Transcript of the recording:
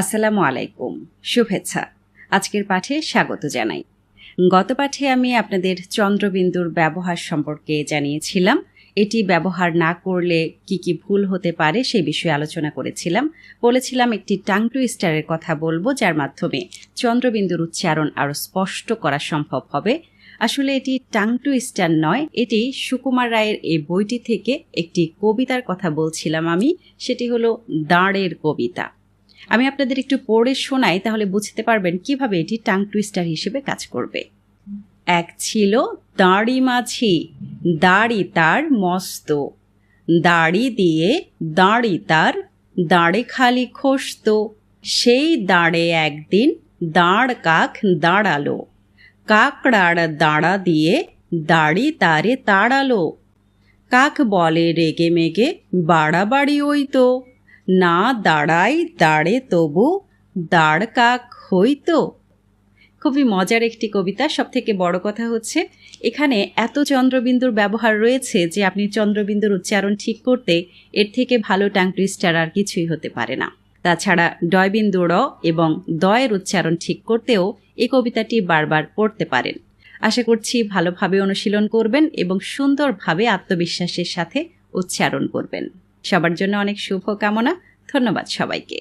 আসসালামু আলাইকুম, শুভেচ্ছা। আজকের পাঠে স্বাগত জানাই। গত পাঠে আমি আপনাদের চন্দ্রবিন্দুর ব্যবহার সম্পর্কে জানিয়েছিলাম। এটি ব্যবহার না করলে কি কি ভুল হতে পারে সেই বিষয়ে আলোচনা করেছিলাম। বলেছিলাম একটি টাং টুইস্টারের কথা বলবো, যার মাধ্যমে চন্দ্রবিন্দুর উচ্চারণ আরও স্পষ্ট করা সম্ভব হবে। আসলে এটি টাং টুইস্টার নয়, এটি সুকুমার রায়ের এই বইটি থেকে একটি কবিতার কথা বলছিলাম আমি। সেটি হলো দাঁড়ের কবিতা। আমি আপনাদের একটু পড়ে শোনাই, তাহলে বুঝতে পারবেন কিভাবে এটি টাং টুইস্টার হিসেবে কাজ করবে। এক ছিল দাঁড়ি মাঝি, দাড়ি তার মস্ত, দাড়ি দিয়ে দাড়ি তার দাঁড়ে খালি খসত। সেই দাঁড়ে একদিন দাঁড় কাক দাঁড়ালো, কাকড়ার দাঁড়া দিয়ে দাড়ি তারে তাড়ালো। কাক বলে রেগে মেগে বাড়াবাড়ি ওই তো, না দাঁড়াই দাঁড়ে তবু দাঁড় কাক হইতো। খুবই মজার একটি কবিতা। সব থেকে বড় কথা হচ্ছে এখানে এত চন্দ্রবিন্দুর ব্যবহার রয়েছে যে আপনি চন্দ্রবিন্দুর উচ্চারণ ঠিক করতে এর থেকে ভালো টাং টুইস্টার আর কিছুই হতে পারে না। তাছাড়া ডয়বিন্দু ড় এবং দয়ের উচ্চারণ ঠিক করতেও এই কবিতাটি বারবার পড়তে পারেন। আশা করছি ভালোভাবে অনুশীলন করবেন এবং সুন্দরভাবে আত্মবিশ্বাসের সাথে উচ্চারণ করবেন। সবার জন্য অনেক শুভকামনা। ধন্যবাদ সবাইকে।